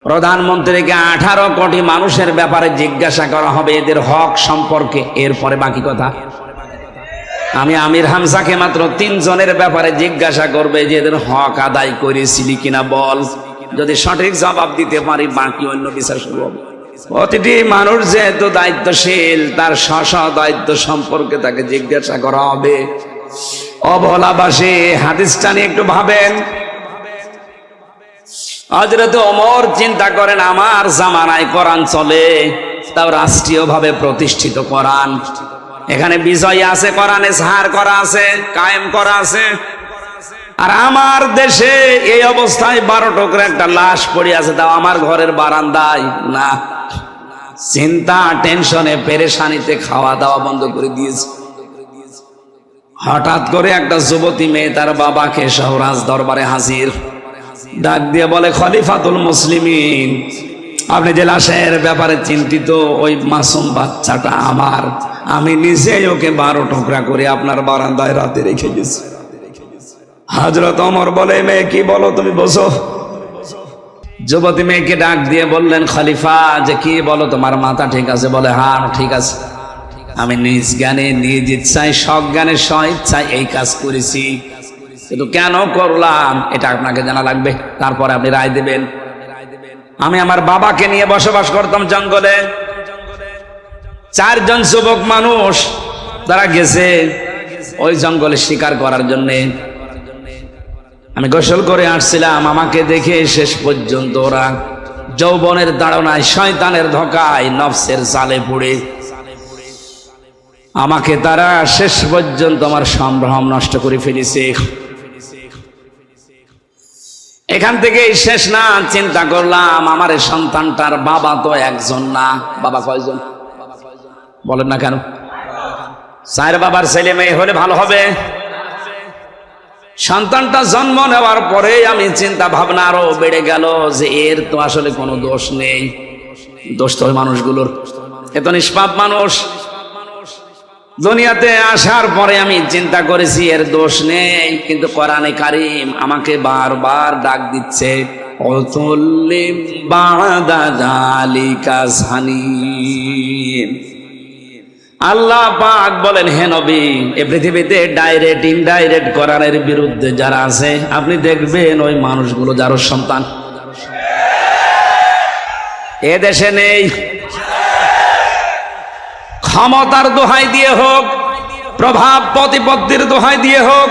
প্রধানমন্ত্রীকে 18 কোটি মানুষের ব্যাপারে জিজ্ঞাসা করা হবে এদের হক সম্পর্কে, এরপরে বাকি কথা। আমি আমির হামজাকে মাত্র 3 জনের ব্যাপারে জিজ্ঞাসা করবে যে এদের হক আদায় করেছিলি কিনা বল। যদি সঠিক জবাব দিতে পারি বাকি অন্য বিচার শুরু হবে। প্রতিটি মানুষ যেহেতু দায়িত্বশীল, তার স্ব দায়িত্ব সম্পর্কে তাকে জিজ্ঞাসা করা হবে। অবলাবাসী হাদিসটা নিয়ে একটু ভাবেন। হযরত ওমর চিন্তা করেন, আমার জামানায় কোরআন চলে, তাও রাষ্ট্রীয়ভাবে প্রতিষ্ঠিত কোরআন। এখানে বিজয় আছে, কোরআনে সাহার করা আছে, কায়েম করা আছে। আর আমার দেশে এই অবস্থায় 12 টুকরা একটা লাশ পড়ে আছে, তাও আমার ঘরের বারান্দায় না। চিন্তা, টেনশনে, পেরেশানিতে খাওয়া দাওয়া বন্ধ করে দিয়েছে। হঠাৎ করে একটা যুবতী মেয়ে তার বাবাকে সহ রাজ দরবারে হাজির, ডাক দিয়ে বলে, খলিফাতুল মুসলিমিন, আপনি যে লাশের ব্যাপারে চিন্তিত, ওই মাসুম বাচ্চাটা আমার, আমি নিজেই ওকে 12 টুকরা করে আপনার বারান্দায় রাতে রেখে গেছি। হযরত ওমর বলে, মেয়ে কি বলো তুমি, বসো। যুবতী মেয়েকে ডাক দিয়ে বললেন, খলিফা যে কি বলো, তোমার মাথা ঠিক আছে? বলে, হ্যাঁ ঠিক আছে, আমি নিজ জ্ঞানে নিজ ইচ্ছায় সজ্ঞানে স্বইচ্ছায় এই কাজ করেছি, কিন্তু কেন করলাম এটা আপনাকে জানা লাগবে, তারপরে আপনি রায় দেবেন। আমি আমার বাবাকে নিয়ে বসবাস করতাম জঙ্গলে। 4 জন যুবক মানুষ তারা গেছে ওই জঙ্গলে শিকার করার জন্য। আমি গোসল করে আসছিলাম, আমাকে দেখে শেষ পর্যন্ত ওরা যৌবনের তাড়নায়, শয়তানের ধোঁকায়, নফসের জালে পড়ে আমাকে তারা শেষ পর্যন্ত আমার সম্ভ্রম নষ্ট করে ফেলেছে। এখান থেকে শেষ না, চিন্তা করলাম আমার এই সন্তানটার বাবা তো একজন না, বাবা কয়জন বলেন না কেন? 4 বাবার ছেলে মেয়ে হলে ভালো হবে। সন্তানটা জন্ম নেওয়ার পরে আমি চিন্তা ভাবনা আরো বেড়ে গেল যে এর তো আসলে কোনো দোষ নেই, দোষ তো ওই মানুষগুলোর। এত নিষ্পাপ মানুষ। দুনিয়াতে আসার পরে আমি চিন্তা করেছি এর দোষ নেই, কিন্তু কোরআনে কারীম আমাকে বারবার ডাক দিচ্ছে, অতুল্লিম বাদা যালিকা জানিম। আল্লাহ পাক বলেন, হে নবী, এই পৃথিবীতে ডাইরেক্ট ইনডাইরেক্ট কোরআনের বিরুদ্ধে যারা আছে আপনি দেখবেন ওই মানুষগুলো যার সন্তান এ দেশে নেই। ক্ষমতার দোহাই দিয়ে হোক, প্রভাব প্রতিপত্তির দোহাই দিয়ে হোক,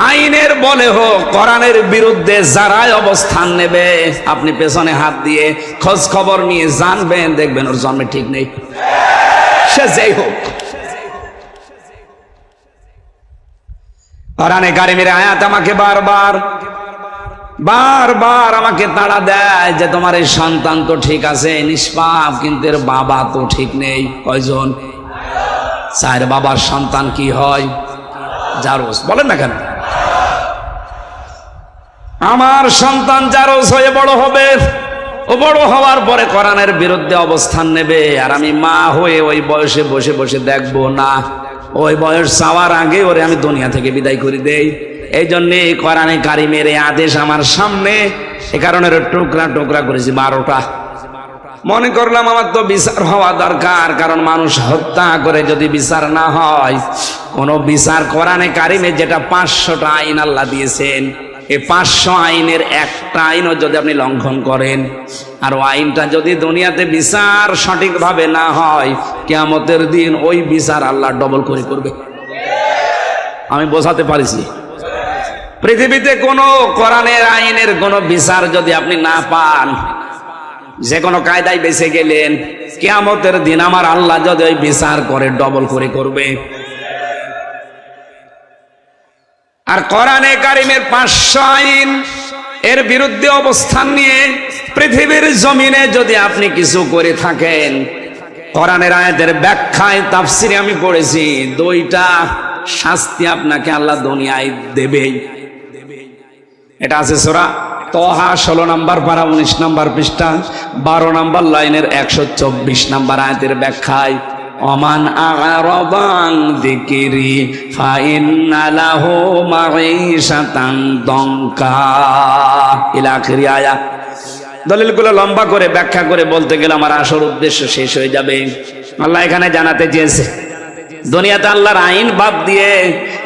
আইনের বলে হোক, কোরআনের বিরুদ্ধে যারাই অবস্থান নেবে আপনি পেছনে হাত দিয়ে খোঁজ খবর নিয়ে জানবেন, দেখবেন ওর জন্মে ঠিক নেই, সে যেই হোক। কোরআনে কারীমের আয়াত আমাকে বারবার আমাকে তাড়া দেয় যে তোমার এই সন্তান তো ঠিক আছে, নিষ্পাপ, কিন্তু এর বাবা তো ঠিক নেই। কয়জন? 4 বাবার সন্তান কি হয়? জারজ। বলেন না কেন? আমার সন্তান জারজ হয়ে বড় হবে, ও বড় হওয়ার পরে কোরআনের বিরুদ্ধে অবস্থান নেবে, আর আমি মা হয়ে ওই বয়সে বসে বসে দেখবো না। ওই বয়স চাওয়ার আগে ওরে আমি দুনিয়া থেকে বিদায় করে দেই। এই জন্যে কোরআনে কারীমের এই আদেশ আমার সামনে, এ কারণে টুকরা টুকরা করেছি 12টা। মনে করলাম আমার তো বিচার হওয়া দরকার, কারণ মানুষ হত্যা করে যদি বিচার না হয়, কোন বিচার কোরআনে কারীমে যেটা 500টা আইন আল্লাহ দিয়েছেন, এই 500 আইনের একটা আইনও যদি আপনি লঙ্ঘন করেন, আর ওই আইনটা যদি দুনিয়াতে বিচার সঠিকভাবে না হয়, কিয়ামতের দিন ওই বিচার আল্লাহ ডবল করে করবে। আমি বোঝাতে পারিছি? পৃথিবীতে কোনো কোরআনের আইনের কোনো বিচার যদি আপনি না পান, যে কোনো কায়দায় বেঁচে গেলেন, কিয়ামতের দিন আমার আল্লাহ যদি ওই বিচার করে ডবল করে করবে। আর কোরআনে কারীমের 500 আইন এর বিরুদ্ধে অবস্থান নিয়ে পৃথিবীর জমিনে যদি আপনি কিছু করে থাকেন, কোরআনের আয়াতের ব্যাখ্যায় তাফসিরে আমি পড়েছি 2টা শাস্তি আপনাকে আল্লাহ দুনিয়ায় দেবেই। এটা আছে সূরা তহা 16 নম্বর পারা 19 নম্বর পৃষ্ঠা 12 নম্বর লাইনের 124 নম্বর আয়াতের ব্যাখ্যায়, ওমান আ'রাদান যিকরি ফাইন্না লাহু মাঈশাতান দঙ্কা, ইলা আখিরি আয়াত। দলিলগুলো লম্বা করে ব্যাখ্যা করে বলতে গেলে আমার আসল উদ্দেশ্য শেষ হয়ে যাবে। আল্লাহ এখানে জানাতে চেয়েছে, দুনিয়াতে আল্লাহর আইন বাদ দিয়ে,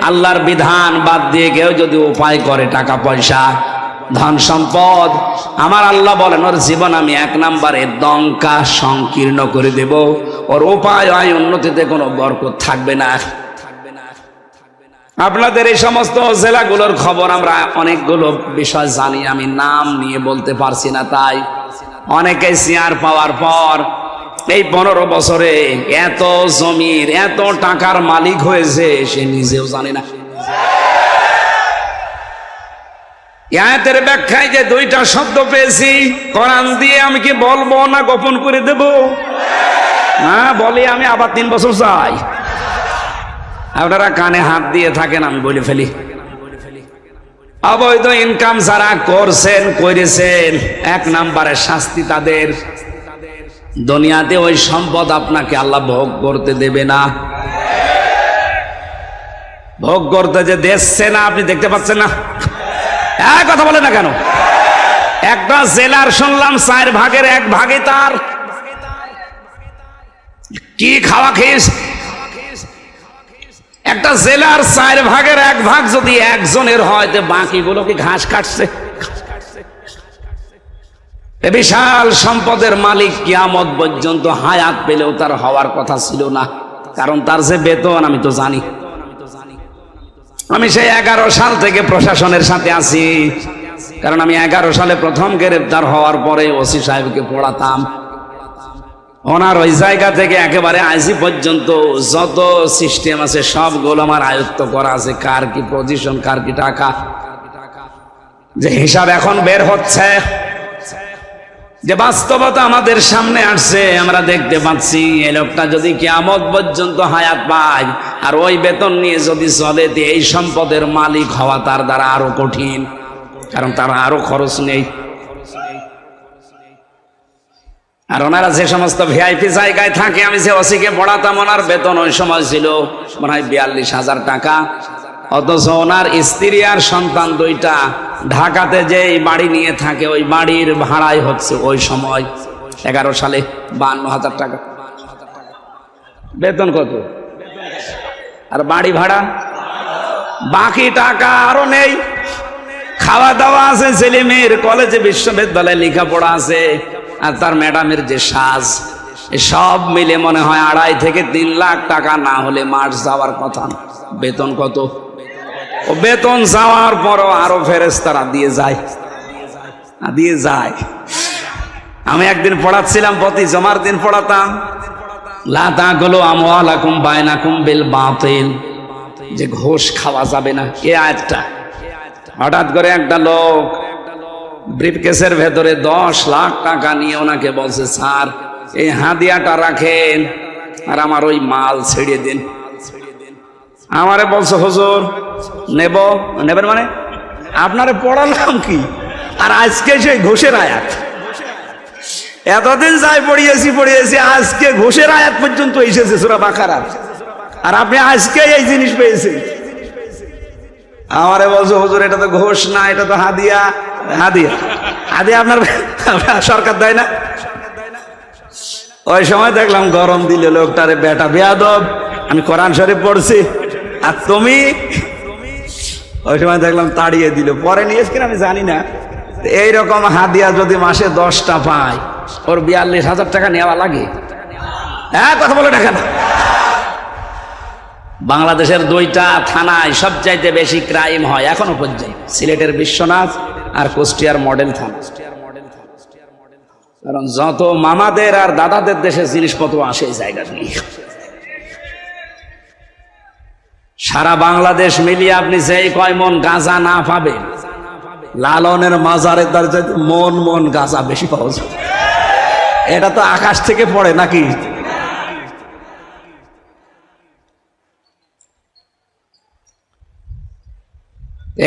আল্লাহর বিধান বাদ দিয়ে কেউ যদি উপায় করে টাকা পয়সা ধন সম্পদ, আমার আল্লাহ বলেন ওর জীবন আমি 1 নম্বরে দঙ্কা সংকীর্ণ করে দেব, ওর উপায় আয় উন্নতিতে কোনো বরকত থাকবে না। আপনাদের এই সমস্ত জেলাগুলোর খবর আমরা অনেকগুলো বিষয় জানি, আমি নাম নিয়ে বলতে পারছি না, তাই অনেকে শেয়ার পাওয়ার পর এই 15 বছরে এত জমির এত টাকার মালিক হয়েছে সে নিজেও জানে না। আয়াতের ব্যাখ্যায় যে 2টা শব্দ পেয়েছি কোরআন দিয়ে, আমি কি বলবো না গোপন করে দেব? হ্যাঁ বলি, আমি আবার 3 বছর যাই। আপনারা কানে হাত দিয়ে থাকেন, আমি বলে ফেলি। অবৈধ ইনকাম যারা করছেন করেছেন, 1 নম্বরে শাস্তি তাদের। দুনিয়াতে ওই সম্পদ আপনাকে আল্লাহ ভোগ করতে দেবে না। ভোগ করতে যে দিচ্ছে না, আপনি দেখতে পাচ্ছেন না? কথা বলে না কেন? একটা জেলার শুনলাম 4 ভাগের 1 ভাগে তার কি খাওয়া খেয়েছে। একটা জেলার 4 ভাগের 1 ভাগ যদি একজনের হয়, তো বাকিগুলো কি ঘাস কাটছে? বিশাল সম্পদের মালিক কিয়ামত পর্যন্ত হায়াত পেলেও তার হওয়ার কথা ছিল না, কারণ তার যে বেতন আমি তো জানি। আমি সেই 11 সাল থেকে প্রশাসনের সাথে আছি, কারণ আমি 11 সালে প্রথম গ্রেফতার হওয়ার পরে ওসি সাহেবকে পড়াতাম। ওনার ওই জায়গা থেকে একেবারে আইজি পর্যন্ত যত সিস্টেম আছে সবগুলো আমার আয়ত্ত করা আছে, কার কি পজিশন, কার কি টাকা, যে হিসাব এখন বের হচ্ছে, যে বাস্তবতা আমাদের সামনে আসছে। আমরা দেখতে পাচ্ছি এই লোকটা যদি কিয়ামত পর্যন্ত হায়াত পায় আর ওই বেতন নিয়ে যদি চলে, এই সম্পদের মালিক হওয়া তার দ্বারা আরো কঠিন, কারণ তার আরো খরচ নেই। আর ওনারা যে সমস্ত ভিআইপি জায়গায় থাকে, আমি যে ওসিকে পড়াতাম, ওনার বেতন ওই সময় ছিল মনে হয় 42,000 টাকা, অথচ ওনার স্ত্রী আর সন্তান 2টা ঢাকাতে যে বাড়ি নিয়ে থাকে, ওই বাড়ির ভাড়াই হচ্ছে ওই সময় 11 সালে 52,000 টাকা। বেতন কত? আর বাড়ি ভাড়া, বাকি টাকা আরো নেই। খাওয়া দাওয়া আছে, ছেলে মেয়ের কলেজে বিশ্ববিদ্যালয়ে লেখাপড়া আছে, আর তার ম্যাডামের যে সাজ, সব মিলে মনে হয় 2.5 থেকে 3 লাখ টাকা না হলে মাস যাওয়ার কথা। বেতন কত? ও বেতন যাওয়ার পরও আরো ফেরেশতারা দিয়ে যায়। আমি একদিন পড়াচ্ছিলাম, প্রতি জমার দিন পড়াতাম, লা তাকুলু আমওয়ালাকুম বাইনাকুম বিল বাতিল, যে ঘুষ খাওয়া যাবে না। এই আয়াতটা হঠাৎ করে একটা লোক ব্রিফকেসের ভেতরে 10 লাখ টাকা নিয়ে ওনাকে বলছে, স্যার এই হাদিয়াটা রাখেন আর আমার ওই মাল ছেড়ে দিন। আমারে বলছে, হুজুর নেবেন মানে আপনারে পড়ালাম কি, আর আজকে সেই ঘুষের আয়াত। এতদিন যাই পড়িয়েছি, আজকে ঘুষের আয়াত পর্যন্ত এসেছে সূরা বাকারার, আর আপনি আজকে এই জিনিস পেয়েছেন। আমারে বলছে, হুজুর এটা তো ঘুষ না, এটা তো হাদিয়া। আপনার সরকার দেয় না? ওই সময় দেখলাম গরম দিল লোকটারে, বেটা বেয়াদব, আমি কোরআন শরীফ পড়ছি আর তুমি। ওই সময় দেখলাম তাড়িয়ে দিল। পরে নিয়েছ কিনা আমি জানি না। এইরকম হাদিয়া যদি মাসে 10টা পায়, ওর 42,000 টাকা নেওয়া লাগে। কথা বলে না কেন? বাংলাদেশের 2টা থানায় সবচাইতে বেশি ক্রাইম হয় এখনো পর্যন্ত, সিলেটের বিশ্বনাথ আর কুষ্টিয়ার মডেল থানা। কারণ যত মামাদের আর দাদাদের দেশে জিনিসপত্র আসে এই জায়গা নিয়ে, সারা বাংলাদেশ মিলিয়ে আপনি যেই কয় মন গাঁজা না পাবেন, লালনের মাজারের তার মন গাঁজা বেশি পাওয়া যায়। এটা তো আকাশ থেকে পড়ে নাকি?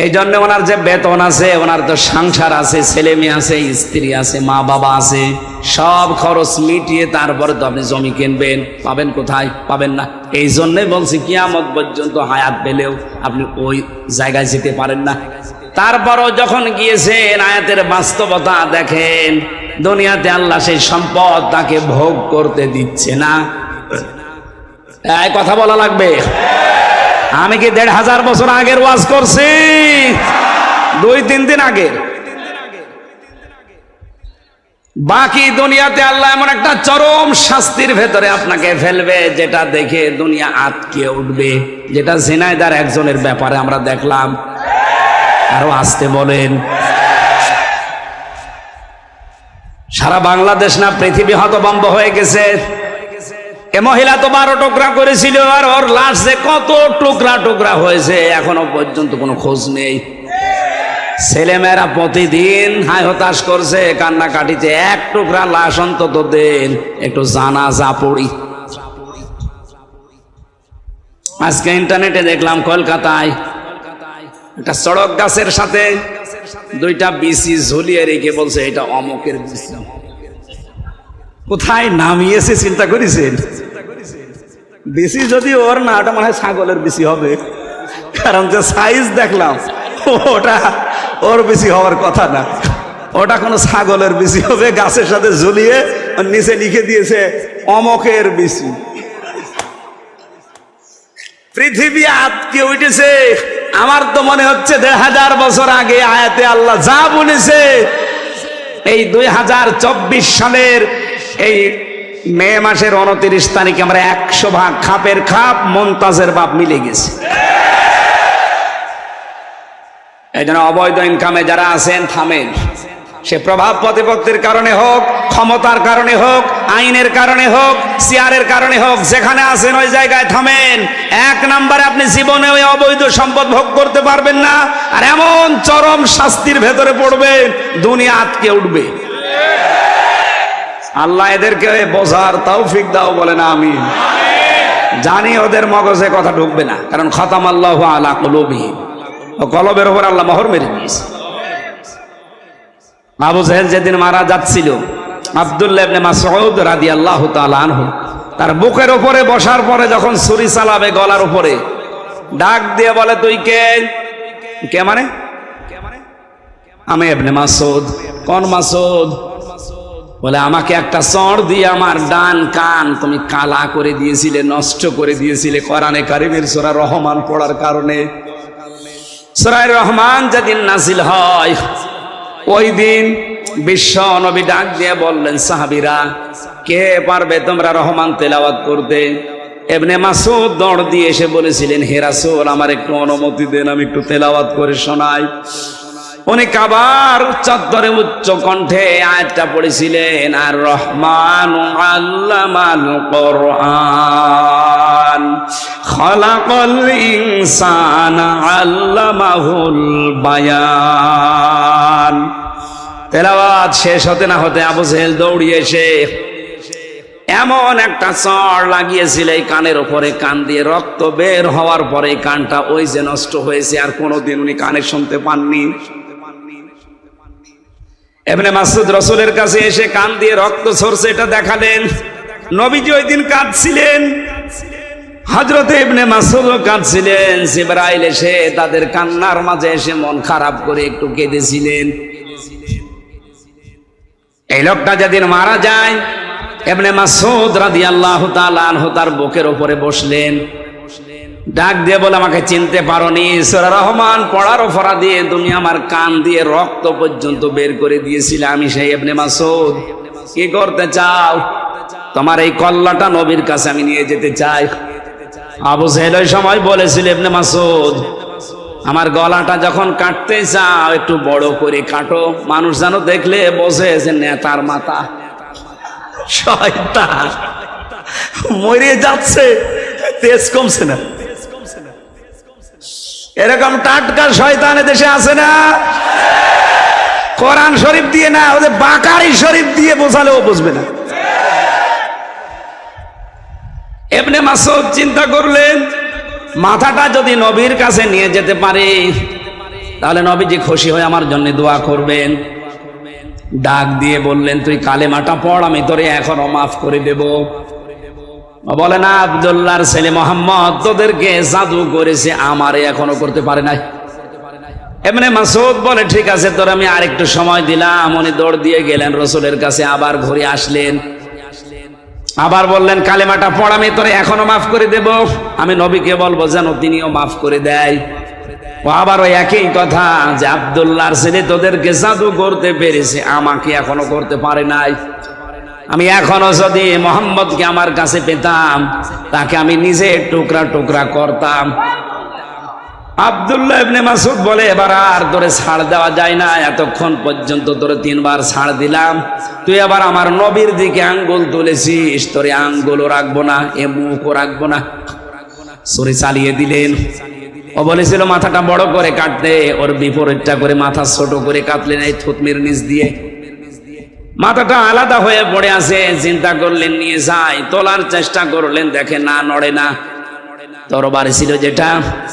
এই জন্য ওনার যে বেতন আছে, ওনার তো সংসার আছে, ছেলে মেয়ে আছে, স্ত্রী আছে, মা বাবা আছে, সব খরচ মিটিয়ে তারপরে তো আপনি জমি কিনবেন। পাবেন কোথায়? পাবেন না। এই জন্যই বলছি কিয়ামত পর্যন্ত হায়াত পেলেও আপনি ওই জায়গায় যেতে পারেন না। তারপরও যখন গিয়েছেন, আয়াতের বাস্তবতা দেখেন, দুনিয়াতে আল্লাহ সেই সম্পদ তাকে ভোগ করতে দিচ্ছে না। এই কথা বলা লাগবে। আমি কি ১৫০০ বছর আগের ওয়াজ করছি? ২-৩ দিন আগের। বাকি দুনিয়াতে আল্লাহ এমন একটা চরম শাস্তির ভেতরে আপনাকে ফেলবে, যেটা দেখে দুনিয়া আটকে উঠবে, যেটা ঝিনাইদার একজনের ব্যাপারে আমরা দেখলাম। আরো আসতে বলেন। সারা বাংলাদেশ না পৃথিবী হতভম্ব হয়ে গেছে। এ মহিলা তো 12 টুকরা করেছিল, আর ওর লাশ যে কত টুকরা টুকরা হয়েছে এখনো পর্যন্ত কোনো খোঁজ নেই। ছেলেমেয়েরা প্রতিদিন হায় হতাশ করছে, কান্নাকাটিতে, এক টুকরা লাশ অন্তত দেন, একটু জানাজা পড়ি। আজকে ইন্টারনেটে দেখলাম কলকাতায় একটা সড়ক গাছের সাথে 2টা বিসি ঝুলিয়ে রেখে বলছে এটা অমকের বিসি। কোথায় নামিয়েছে চিন্তা করেছেন? বিসি যদি ওর না, ওটা মনে হয় ছাগলের বিসি হবে, কারণ যে সাইজ দেখলাম ওটা ওর বেশি হওয়ার কথা না, ওটা কোনো ছাগলের বেশি হবে। গাছের সাথে ঝুলিয়ে নিচে লিখে দিয়েছে অমকের বেশি। পৃথিবী আটকে উঠেছে। আমার তো মনে হচ্ছে ১৫০০ বছর আগে আয়াতে আল্লাহ যা বলেছে, এই ২০২৪ সালের এই মে মাসের ২৯ তারিখে আমরা ১০০ ভাগ খাপের খাপ মমতাজের বাপ মিলে গেছে। এই জন্য অবৈধ ইনকামে যারা আছেন থামেন। সে প্রভাব প্রতিপত্তির কারণে হোক, ক্ষমতার কারণে হোক, আইনের কারণে হোক, চেয়ারের কারণে হোক, যেখানে আছেন ওই জায়গায় থামেন। ১ নম্বরে আপনি জীবনে ওই অবৈধ সম্পদ ভোগ করতে পারবেন না, আর এমন চরম শাস্তির ভেতরে পড়বেন দুনিয়া আটকে উঠবে। আল্লাহ এদেরকে বোঝার তৌফিক দাও, বলে না আমিন। জানি ওদের মগজে কথা ঢুকবে না, কারণ খতামাল্লাহু আলা কুলুবিহিম, কলবের উপর আল্লাহ মোহর মেরে দিয়েছে। আবু জাহেল যেদিন মারা যাচ্ছিল, আব্দুল্লাহ ইবনে মাসউদ রাদিয়াল্লাহু তাআলা আনহু তার বুকের উপরে বসার পরে যখন ছুরি চালাবে গলার উপরে, ডাক দিয়ে বলে তুই কে? কে মানে? আমি ইবনে মাসউদ। কোন মাসউদ? বলে আমাকে একটা চড় দিয়ে আমার ডান কান তুমি কালা করে দিয়েছিলে, নষ্ট করে দিয়েছিলে কোরআনে কারীমের সূরা রহমান পড়ার কারণে। সূরা রহমান যেদিন নাজিল হয়, ওই দিন বিশ্ব নবী ডাক দিয়ে বললেন, সাহাবীরা কে পারবে তোমরা রহমান তেলাওয়াত করতে? ইবনে মাসউদ দৌড় দিয়ে এসে বলেছিলেন, হে রাসূল আমার একটু অনুমতি দেন, আমি একটু তেলাওয়াত করে শোনাই। উনি কাবার চত্বরে উচ্চ কণ্ঠে আয়াতটা পড়েছিলেন, আর রহমানু আল্লামাল কোরআন খালাকাল ইনসানা আল্লামাহুল বায়ান। তেলাওয়াত শেষ হতে না হতে আবু জাহেল দৌড়িয়ে এসে এমন একটা চড় লাগিয়েছিল এই কানের উপরে, কান দিয়ে রক্ত বের হওয়ার পরে কানটা ওই যে নষ্ট হয়েছে, আর কোনোদিন উনি কানে শুনতে পাননি। ইবনে মাসউদ রাসূলের কাছে এসে কান দিয়ে রক্ত ঝরছে এটা দেখালেন। নবীজি ওই দিন কাঁদছিলেন, হযরত ইবনে মাসউদও কাঁদছিলেন। জিবরাইল এসে তাদের কান্নার মাঝে এসে মন খারাপ করে একটু কেঁদেছিলেন। এই লোকটা যেদিন মারা যায়, ইবনে মাসউদ রাদিয়াল্লাহু তাআলা আনহু তার বুকের উপরে বসলেন, ডাক দিয়ে বলে আমাকে চিনতে পারোনি? সূরা রহমান পড়ার অপরাধে তুমি আমার কান দিয়ে রক্ত পর্যন্ত বের করে দিয়েছিলে, আমি সেই ইবনে মাসউদ। কি করতে চাও? তোমার এই কল্লাটা নবীর কাছে আমি নিয়ে যেতে চাই। আবু জাহেল ওই সময় বলেছিল, ইবনে মাসউদ আমার গলাটা যখন কাটতে চাও একটু বড় করে কাটো, মানুষ যেন দেখলে বোঝে যে নেতার মাথা। শয়তান মরে যাচ্ছে, তেজ কমছে না। এরকম টাটকা শয়তান দেশে আছে না? কোরআন শরীফ দিয়ে না, ওদের বাকারি শরীফ দিয়ে বোঝালেও বুঝবে না। ইবনে মাসউদ চিন্তা করলেন, মাথাটা যদি নবীর কাছে নিয়ে যেতে পারে তাহলে নবীজি খুশি হয়ে আমার জন্য দোয়া করবেন। ডাক দিয়ে বললেন, তুই কালেমাটা পড়, আমি তোরে এখনো মাফ করে দেব। বলে না, আব্দুল্লাহর ছেলে মোহাম্মদ তোদেরকে জাদু করেছে, আমারে এখনো করতে পারে নাই। ইবনে মাসউদ বলে ঠিক আছে তোর আমি আরেকটু সময় দিলাম। উনি দৌড় দিয়ে গেলেন রাসূলের কাছে, আবার ঘুরে আসলেন, আবার বললেন কালেমাটা পড়, আমি তোরে এখনো মাফ করে দেব, আমি নবীকে বলবো যেন তিনিও মাফ করে দেয়। ও আবার ওই একই কথা যে আব্দুল্লাহর ছেলে তোদেরকে জাদু করতে পেরেছে, আমাকে এখনো করতে পারে নাই। আমি এখনো যদি মোহাম্মদকে আমার কাছে পেতাম তাকে আমি নিজে টুকরা টুকরা করতাম। আব্দুল্লাহ ইবনে মাসউদ বলে এবার আর তোরে ছাড় দেওয়া যায় না, এতক্ষণ পর্যন্ত তোরে 3 বার ছাড় দিলাম, তুই আবার আমার নবীর দিকে আঙ্গুল তুলেছিস, তোরে আঙ্গুলও রাখবো না, এ মুখও রাখবো না। ছুরি চালিয়ে দিলেন। ও বলেছিল মাথাটা বড় করে কাটতে, ওর বিপরীতটা করে মাথা ছোট করে কাটলেন এই থুতনির নিচ দিয়ে। মাথাটা আলাদা হয়ে পড়ে আছে, চিন্তা করলেন নিয়ে যাই, তোলার চেষ্টা করলেন, দেখে না নড়ে না। তরবারি ছিল যেটা,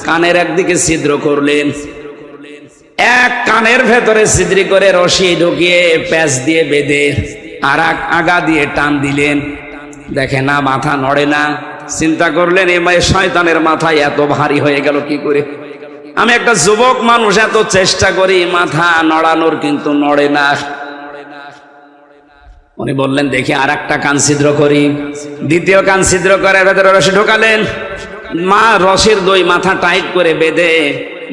কানের একদিকে ছিদ্র করলেন, এক কানের ভেতরে ছিদ্রি করে রশি ঢুকিয়ে প্যাঁচ দিয়ে বেঁধে আর এক আগা দিয়ে টান দিলেন, দেখে না মাথা নড়ে না। চিন্তা করলেন এ শয়তানের মাথায় এত ভারী হয়ে গেল কি করে। আমি একটা যুবক মানুষ, এত চেষ্টা করি মাথা নড়ানোর, কিন্তু নড়ে না। উনি বললেন দেখি আর একটা কান ছিদ্র করি। দ্বিতীয় কান ছিদ্র করে ভেতরে রশি ঢোকালেন, মা রশির দই মাথা টাইট করে বেঁধে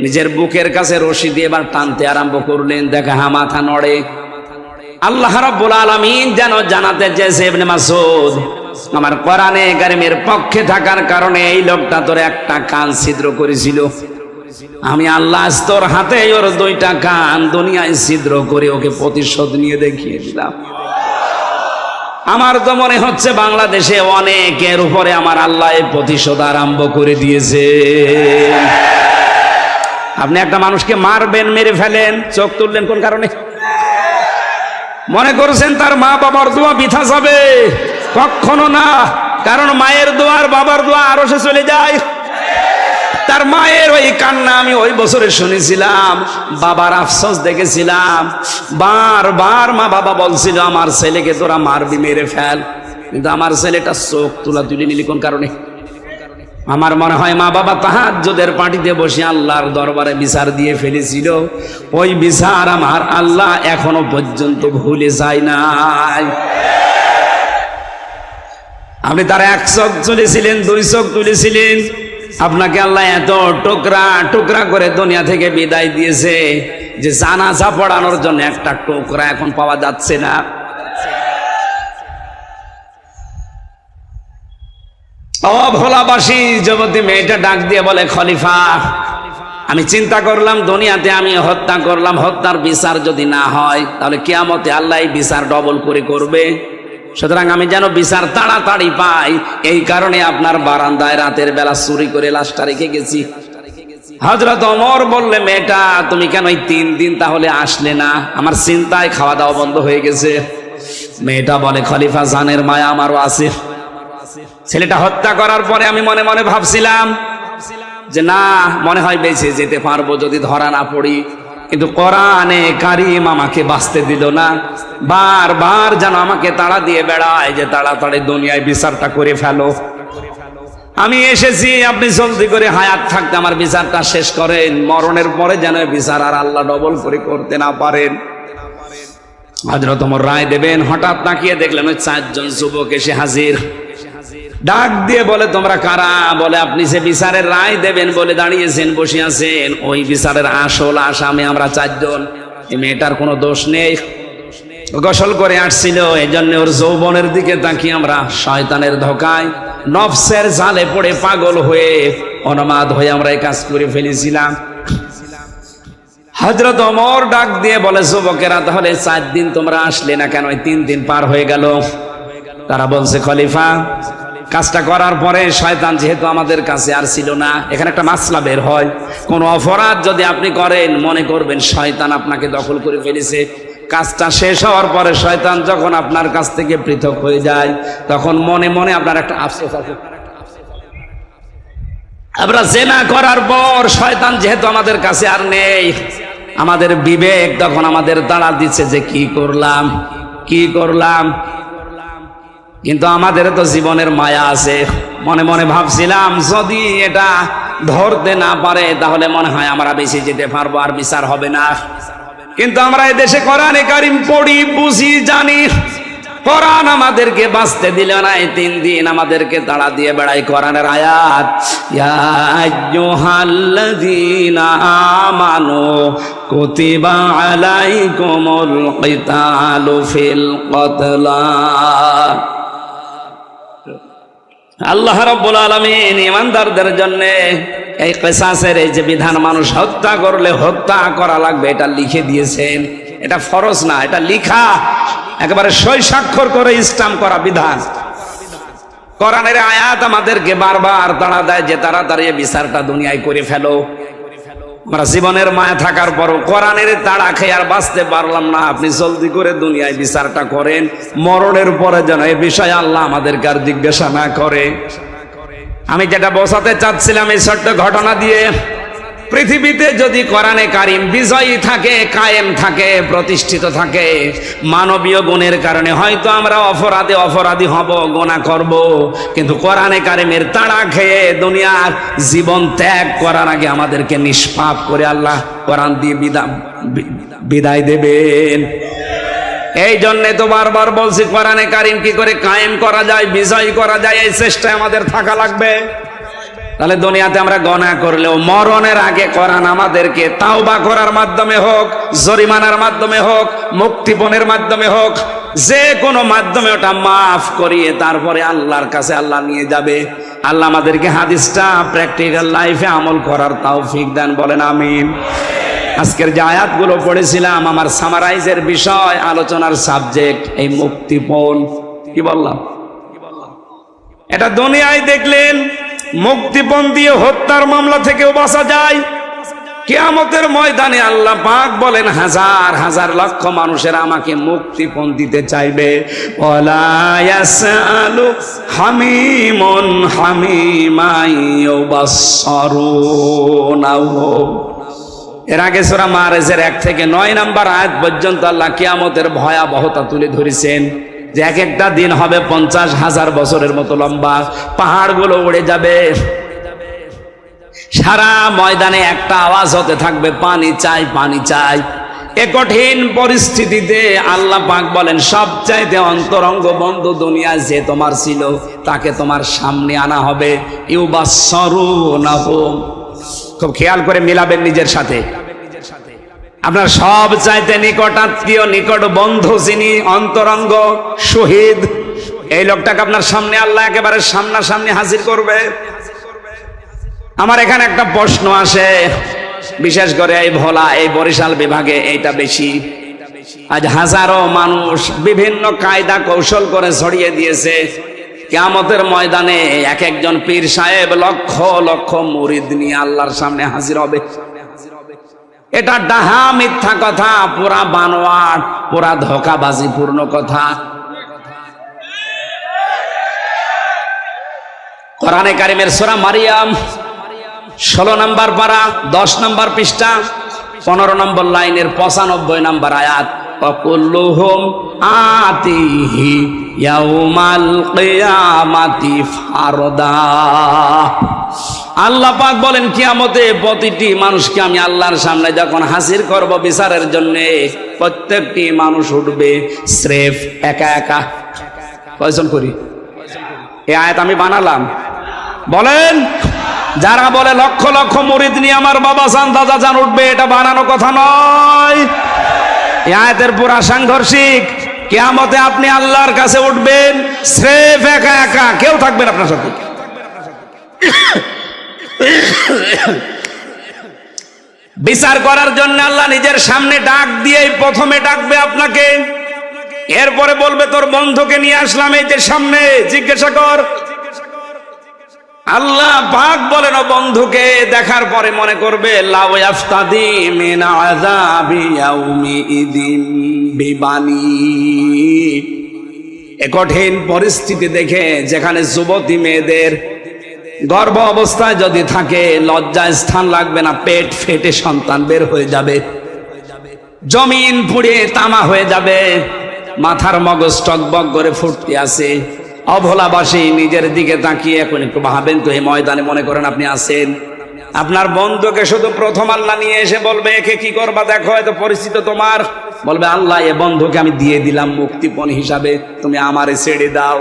নিজের বুকের কাছে রশি দিয়ে এবার টানতে আরম্ভ করলেন, দেখে হ্যাঁ মাথা নড়ে। আল্লাহ রাব্বুল আলামিন যেন জানাতে চেয়েছে ইবনে মাসউদ আমার কোরআনে কারীমের পক্ষে থাকার কারণে এই লোকটা তোর একটা কান ছিদ্র করেছিল, আমি আল্লাহ তোর হাতে ওর 2টা কান দুনিয়ায় ছিদ্র করে ওকে প্রতিশোধ নিয়ে দেখিয়ে দিলাম। আমার তো মনে হচ্ছে বাংলাদেশে অনেকের উপরে আমার আল্লাহ প্রতিশোধ আরম্ভ করে দিয়েছে। আপনি একটা মানুষকে মারবেন, মেরে ফেলেন, চোখ তুললেন কোন কারণে? মনে করছেন তার মা বাবার দোয়া বৃথা যাবে? কখনো না, কারণ মায়ের দোয়া আর বাবার দোয়া আরশে চলে যায়। তার মায়ের ওই কান্না আমি ওই বছরে শুনেছিলাম, বাবার আফসোস দেখেছিলাম, বারবার মা বাবা বলছিল আমার ছেলেকে তোরা মারবি, মেরে ফেল, কিন্তু আমার ছেলেটা চোখ তুলা তুলে নিলি কোন কারণে? আমার মনে হয় মা বাবা তাহাজ্জুদের পার্টিতে বসে আল্লাহর দরবারে বিচার দিয়ে ফেলেছিল, ওই বিচার আমার আল্লাহ এখনো পর্যন্ত ভুলে যায় নাই। আপনি তার 1 চোখ তুলেছিলেন, 2 চোখ তুলেছিলেন, আপনাকে আল্লাহ এত টুকরা টুকরা করে দুনিয়া থেকে বিদায় দিয়েছে যে জানাজা পড়ানোর জন্য একটা টুকরা এখন পাওয়া যাচ্ছে না। ভোলাবাসী যুবতী মেয়েটা ডাক দিয়ে বলে খলিফা, আমি চিন্তা করলাম দুনিয়াতে আমি হত্যা করলাম, হত্যার বিচার যদি না হয় তাহলে কিয়ামতে আল্লাহ এই বিচার ডবল করে করবে, সুতরাং আমি যেন বিচার তাড়াতাড়ি পাই, এই কারণে আপনার বারান্দায় রাতের বেলা চুরি করে লাশটা রেখে গেছি। হযরত ওমর বললে মেয়েটা তুমি কেন এই 3 দিন তাহলে আসলে না? আমার চিন্তায় খাওয়া দাওয়া বন্ধ হয়ে গেছে। মেয়েটা বলে খলিফা জানের মায়া আমারও আছে। ছেলেটা হত্যা করার পরে আমি মনে মনে ভাবছিলাম যে না, মনে হয় বেঁচে যেতে পারবো যদি ধরা না পড়ি, কিন্তু কোরআনে কারীম আমাকে বাঁচতে দিল না, বারবার যেন আমাকে তাড়া দিয়ে বেড়ায় যে তাড়াতাড়ি দুনিয়ায় বিচারটা করে ফেলো। আমি এসেছি, আপনি জলদি করে হায়াত থাকতে আমার বিচারটা শেষ করেন, মরণের পরে যেন বিচার আর আল্লাহ ডবল করে করতে না পারেন। হযরত ওমর রায় দেবেন, হঠাৎ তাকিয়ে দেখলেন ওই 4 জন যুবক এসে হাজির। ডাক দিয়ে বলে তোমরা কারা? বলে আপনি যে বিচারের রায় দেবেন বলে দাঁড়িয়েছেন, বসে আছেন, ওই বিচারের আসল আসামি আমরা 4 জন। এই মেয়েটার কোনো দোষ নেই, গোসল করে আসছিল, এই জন্য ওর যৌবনের দিকে তাকিয়ে আমরা শয়তানের ধোকায় নফসের জালে পড়ে পাগল হয়ে অনমাদ হয়ে আমরা এই কাজ করে ফেলেছিলাম। হযরত ওমর ডাক দিয়ে বলে যুবকেরা তাহলে 4 দিন তোমরা আসলে না কেন? 3 দিন পার হয়ে গেল। তারা বলছে খলিফা কাজটা করার পরে শয়তান যেহেতু আমাদের কাছে আর ছিল না, এখানে একটা মাসলা বের হয়, কোন অপরাধ যদি আপনি করেন মনে করবেন শয়তান আপনাকে দখল করে ফেলেছে, কাজটা শেষ হওয়ার পরে শয়তান যখন আপনার কাছ থেকে পৃথক হয়ে যায় তখন মনে মনে আপনার একটা আফসোস আছে। আমরা জেনা করার পর শয়তান যেহেতু আমাদের কাছে আর নেই, আমাদের বিবেক তখন আমাদের তাড়া দিচ্ছে যে কি করলাম কি করলাম, কিন্তু আমাদের তো জীবনের মায়া আছে। মনে মনে ভাবছিলাম যদি এটা ধরতে না পারে তাহলে মনে হয় আমরা বেঁচে যেতে পারবো, আর বিচার হবে না। কিন্তু আমরা এই দেশে কোরআনে কারিম পড়ি, বুঝি, জানি। কোরআন আমাদেরকে বাঁচতে দিল না, এই 3 দিন আমাদেরকে তাড়া দিয়ে বেড়াই কোরআনের আয়াত, ইয়া আইয়ুহাল্লাযীনা আমানু কুতিবা আলাইকুমুল কিতালু ফিল কতলা। আল্লাহ রাব্বুল আলামিন ঈমানদারদের জন্য এই কিসাসের এই যে বিধান, মানুষ হত্যা করলে হত্যা করা লাগবে, এটা লিখে দিয়েছেন। এটা ফরজ না, এটা লিখা, একেবারে সই স্বাক্ষর করে স্টাম্প করা বিধান। কোরআনের আয়াত আমাদেরকে বারবার তাড়া দেয় যে তাড়াতাড়ি বিচারটা দুনিয়ায় করে ফেলো। আমরা জীবনের মায়া থাকার পরও কোরআনের তাড়া খেয়ে আর বাঁচতে পারলাম না। আপনি জলদি করে দুনিয়ায় বিচারটা করেন, মরণের পরে যেন এই বিষয়ে আল্লাহ আমাদেরকে আর জিজ্ঞাসা না করে। আমি যেটা বোঝাতে চাচ্ছিলাম এই ছোট্ট ঘটনা দিয়ে, পৃথিবীতে যদি কোরআনে কারিম বিজয়ী থাকে, কায়েম থাকে, প্রতিষ্ঠিত থাকে, মানবীয় গুণের কারণে হয়তো আমরা অপরাধী হব, গুনাহ করব, কিন্তু কোরআনে কারিমের তাড়া খেয়ে দুনিয়ার জীবন ত্যাগ করার আগে আমাদেরকে নিষ্পাপ করে আল্লাহ কোরআন দিয়ে বিদায় দেবেন। এই জন্যে তো বারবার বলছি কোরআনে কারিম কি করে কায়েম করা যায়, বিজয় করা যায়, এই চেষ্টায় আমাদের থাকা লাগবে। তাহলে দুনিয়াতে আমরা গুনাহ করলেও মরণের আগে কোরআন আমাদেরকে তাওবা করার মাধ্যমে হোক, জরিমানার মাধ্যমে হোক, মুক্তিপণের মাধ্যমে হোক, যে কোনো মাধ্যমে ওটা মাফ করিয়ে তারপরে আল্লাহর কাছে আল্লাহ নিয়ে যাবে। আল্লাহ আমাদেরকে হাদিসটা প্র্যাকটিক্যাল লাইফে আমল করার তৌফিক দেন, বলেন আমিন। আজকের যে আয়াতগুলো পড়েছিলাম, আমার সামারাইজের বিষয়, আলোচনার সাবজেক্ট এই মুক্তিপণ। কি বললাম? এটা দুনিয়ায় দেখলেন মুক্তিপণ দিয়ে হত্যার মামলা থেকেও বাঁচা যায়। কিয়ামতের ময়দানে আল্লাহ পাক বলেন হাজার হাজার লক্ষ মানুষের আমাকে মুক্তিপণ দিতে চাইবে। ওয়ালা ইয়াসআলু হামিমুন হামিমান ইউবাসসারুনাহু। এর আগে সূরা মাআরিজের 1 থেকে 9 নম্বর আয়াত পর্যন্ত আল্লাহ কিয়ামতের ভয়াবহতা তুলে ধরেছেন, যে এক একটা দিন হবে 50,000 বছরের মতো লম্বা, পাহাড়গুলো উড়ে যাবে, সারা ময়দানে একটা আওয়াজ হতে থাকবে, পানি চাই, পানি চাই। এ কঠিন পরিস্থিতিতে আল্লাহ পাক বলেন সবচাইতে অন্তরঙ্গ বন্ধু দুনিয়ায় যে তোমার ছিল তাকে তোমার সামনে আনা হবে। ইউবাসসারুনাহু, খুব খেয়াল করে মিলাবেন নিজের সাথে। আপনার সব চাইতে নিকটাত্মীয়, নিকট বন্ধু যিনি, অন্তরঙ্গ, শহীদ, এই লোকটাকে আপনার সামনে আল্লাহ একেবারে সামনাসামনি হাজির করবে। আমার এখানে একটা প্রশ্ন আসে, বিশেষ করে এই ভোলা, এই বরিশাল বিভাগে এইটা বেশি। আজ হাজারো মানুষ বিভিন্ন কায়দা কৌশল করে ছড়িয়ে দিয়েছে কিয়ামতের ময়দানে এক একজন পীর সাহেব লক্ষ লক্ষ মুরিদ নিয়ে আল্লাহর সামনে হাজির হবে। এটা ডাহা মিথ্যা কথা, পুরা বানোয়াট, পুরা ধোঁকাবাজি পূর্ণ কথা। কোরআনে কারিমের সূরা মারিয়াম 16 নম্বর পারা 10 নম্বর পৃষ্ঠা 15 নম্বর লাইনের 95 নম্বর আয়াত, ওয়াকুল্লুহুম আতিহি ইয়াউমাল কিয়ামাতি ফারদা। আল্লাহ পাক বলেন কিয়ামতে প্রতিটি মানুষকে আমি আল্লাহর সামনে যখন হাজির করব বিচারের জন্য, প্রত্যেকটি মানুষ উঠবে স্রেফ একা একা। কয়জন করি? এই আয়াত আমি বানালাম। বলেন, যারা বলে লক্ষ লক্ষ মুরিদ নিয়ে আমার বাবা জান, দাদা জান উঠবে, এটা বানানো কথা নয়। এই আয়াতের পুরা সাংঘর্ষিক। কিয়ামতে আপনি আল্লাহর কাছে উঠবেন স্রেফ একা একা, কেউ থাকবেন আপনার সাথে। বিচার করার জন্য আল্লাহ নিজের সামনে ডাক দিয়ে প্রথমে ডাকবে আপনাকে, এরপরে বলবে তোর বন্ধুকে নিয়ে আসলাম এই যে সামনে, জিজ্ঞাসা কর। আল্লাহ পাক বলেন ও বন্ধুকে দেখার পরে মনে করবে লাউ ইয়াফতাদি মিন আযাবি ইয়াউমি ইদিন বিবানি। এ কঠিন পরিস্থিতি দেখে, যেখানে যুবতী মেয়েদের গর্ভ অবস্থায় যদি থাকে লজ্জায় স্থান লাগবে না, পেট ফেটে সন্তান বের হয়ে যাবে, জমিন পুড়ে তামা হয়ে যাবে, মাথার মগজ টকবক করে ফুটতে আছে। অভোলাবাসী নিজের দিকে তাকিয়ে এখন একটু ভাবেন তো, এই ময়দানে মনে করেন আপনি আছেন, আপনার বন্ধুকে শুধু প্রথম আল্লাহ নিয়ে এসে বলবে একে কি করবা দেখো, এত পরিচিত তোমার, বলবে আল্লাহ এ বন্ধুকে আমি দিয়ে দিলাম মুক্তিপণ হিসাবে, তুমি আমারে ছেড়ে দাও।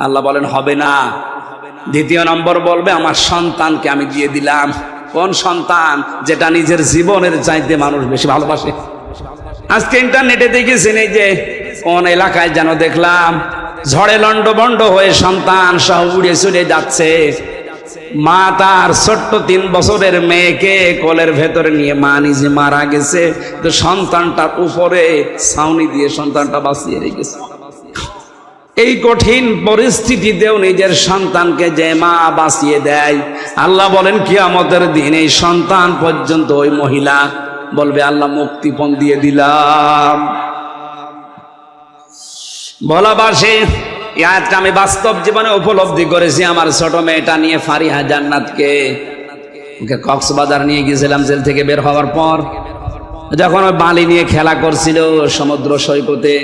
আল্লাহ বলেন হবে না। দ্বিতীয় নম্বর বলবে আমার সন্তানকে আমি দিয়ে দিলাম। কোন সন্তান? যেটা নিজের জীবনের চাইতে মানুষ বেশি ভালোবাসে। আজকে ইন্টারনেটে দেখেছেন এই যে কোন এলাকায় যেন দেখলাম ঝড়ে লন্ডভন্ড হয়ে সন্তান সহ উড়ে চলে যাচ্ছে, মা তার ছোট্ট 3 বছরের মেয়েকে কোলের ভেতরে নিয়ে মা নিজে মারা গেছে, তো সন্তানটার উপরে ছাউনি দিয়ে সন্তানটা বাঁচিয়ে রেখেছে। এই কঠিন পরিস্থিতিতেও নিজের সন্তানকে যে মা বাঁচিয়ে দেয়, আল্লাহ বলেন কিয়ামতের দিন এই সন্তান পর্যন্ত ওই মহিলা বলবে আল্লাহ মুক্তিপণ দিয়ে দিলাম। বলাবাসে এই আয়াতটা আমি বাস্তব জীবনে উপলব্ধি করেছি। আমার ছোট মেয়েটা নিয়ে ফারিহা জান্নাতকে ওকে কক্সবাজার নিয়ে গিয়েছিলাম জেল থেকে বের হওয়ার পর, যখন ওই বালি নিয়ে খেলা করছিল সমুদ্র সৈকতে,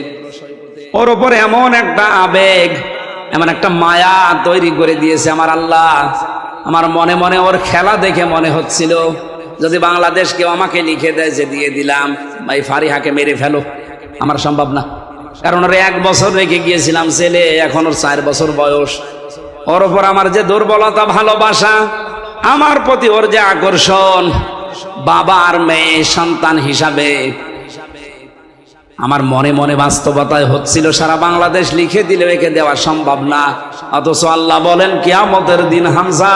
ওর ওপর এমন একটা আবেগ, এমন একটা মায়া তৈরি করে দিয়েছে আমার আল্লাহ। আমার মনে মনে ওর খেলা দেখে মনে হচ্ছিল যদি বাংলাদেশ কেউ আমাকে লিখে দেয় যে দিয়ে দিলাম ভাই ফারিহাকে মেরে ফেলো, আমার সম্ভব না। কারণ ওর 1 বছর রেখে গিয়েছিলাম ছেলে, এখন ওর 4 বছর বয়স। ওর ওপর আমার যে দুর্বলতা, ভালোবাসা, আমার প্রতি ওর যে আকর্ষণ, বাবা আর মেয়ে সন্তান হিসাবে আমার মনে মনে বাস্তবতায় হচ্ছিল সারা বাংলাদেশ লিখে দিলে একে দেওয়া সম্ভব না। অথচ আল্লাহ বলেন কিয়ামতের দিন হামজা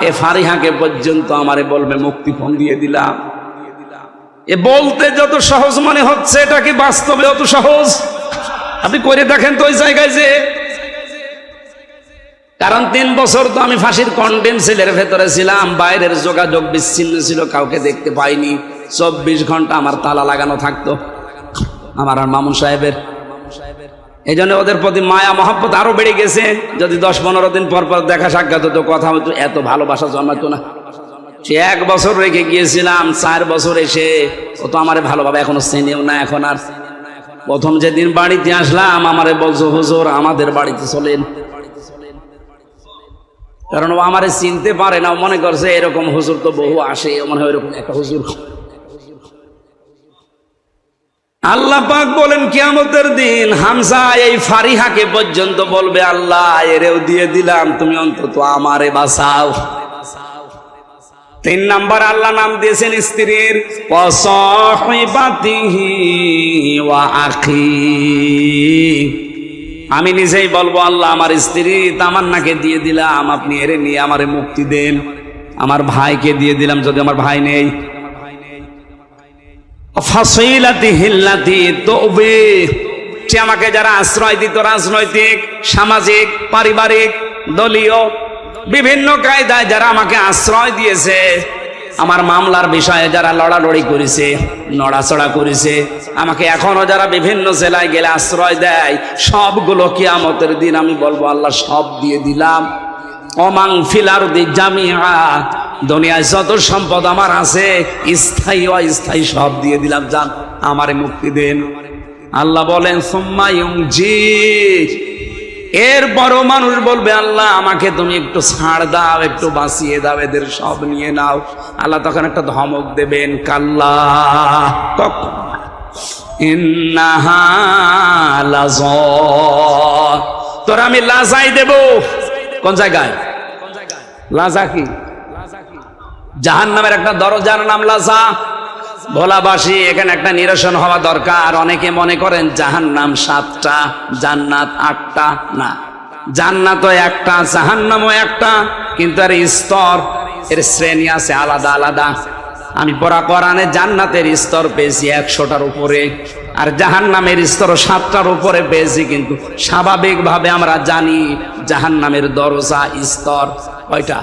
এ ফারিহাকে পর্যন্ত আমারে বলবে মুক্তিপণ দিয়ে দিলাম। এ বলতে যত সহজ মনে হচ্ছে, এটা কি বাস্তবে অত সহজ? আপনি করে দেখেন তো ওই জায়গায় যে, কারণ 3 বছর তো আমি ফাঁসির কন্ডেম সেলের ভেতরে ছিলাম, বাইরের যোগাযোগ বিচ্ছিন্ন ছিল, কাউকে দেখতে পাইনি। 24 ঘন্টা আমার তালা লাগানো থাকতো আমার আর মামুন সাহেবের। এই জন্য ওদের প্রতি মায়া মহব্বত আরো বেড়ে গেছে। যদি 10-15 দিন পর পর দেখা সাক্ষাৎ হতো, কথা হতো, এত ভালোবাসা জন্মাতো না। সে 1 বছর রেখে গিয়েছিলাম, 4 বছর এসে ও তো আমারে ভালোভাবে এখনো চেনেও না। এখন আর প্রথম যেদিন বাড়িতে আসলাম আমারে বলছো হুজুর আমাদের বাড়িতে চলেন, কারণ ও আমারে চিনতে পারে না, মনে করছে এরকম হুজুর তো বহু আসে, মনে হয় এরকম একটা হুজুর। আল্লাহ পাক বলেন কিয়ামতের দিন হামজা এই ফারিহাকে পর্যন্ত বলবে আল্লাহ এরেও দিয়ে দিলাম, তুমি অন্তত আমারে বাঁচাও। 3 নাম্বার আল্লাহ নাম দিয়েছেন স্ত্রীর, ওয়াসাহিবাতিহি ওয়া আখি। আমি নিজেই বলবো আল্লাহ আমার স্ত্রী তামান্নাকে দিয়ে দিলাম, আপনি এরে নিয়ে আমারে মুক্তি দেন। আমার ভাইকে দিয়ে দিলাম যদি আমার ভাই নেই। ফাসিলাতি হিল্লাতি তওবে, সে আমাকে যারা আশ্রয় দিত রাজনৈতিক, সামাজিক, পারিবারিক, দলীয় বিভিন্ন কায়দায় যারা আমাকে আশ্রয় দিয়েছে, আমার মামলার বিষয়ে যারা লড়ালড়ি করেছে, নড়াচড়া করেছে, আমাকে এখনো যারা বিভিন্ন জেলায় গেলে আশ্রয় দেয়, সবগুলো কিয়ামতের দিন আমি বলবো আল্লাহ সব দিয়ে দিলাম। ওমান ফিল আরদি জামিআ, দুনিয়ায় যত সম্পদ আমার আছে স্থায়ী অস্থায়ী সব দিয়ে দিলাম, যান আমারে মুক্তি দেন। আল্লাহ বলেন সুম্মা ইউনজি, এরপরও মানুষ বলবে আল্লাহ আমাকে তুমি একটু ছাড় দাও, একটু বাঁচিয়ে দাও, এদের সব নিয়ে নাও। আল্লাহ তখন একটা ধমক দেবেন, কাল্লা ইন্নাহা লাযা, তোরা আমি লাজাই দেব। কোন জায়গায়? লাজা কি? জাহান্নামের একটা দরজার নাম লাজা। ভোলাবাসী এখানে একটা নিরসন হওয়া দরকার। অনেকে মনে করেন জাহান্নাম 7টা, জান্নাত 8টা। না, জান্নাতও একটা, জাহান্নামও একটা, কিন্তু এর স্তর, এর শ্রেণী আছে আলাদা আলাদা। আমি পড়া কোরআনে জান্নাতের স্তর পেয়েছি 100টার উপরে, আর জাহান্নামের স্তর 7টার উপরে পেয়েছি। কিন্তু স্বাভাবিকভাবে আমরা জানি জাহান্নামের দরজা স্তর কয়টা?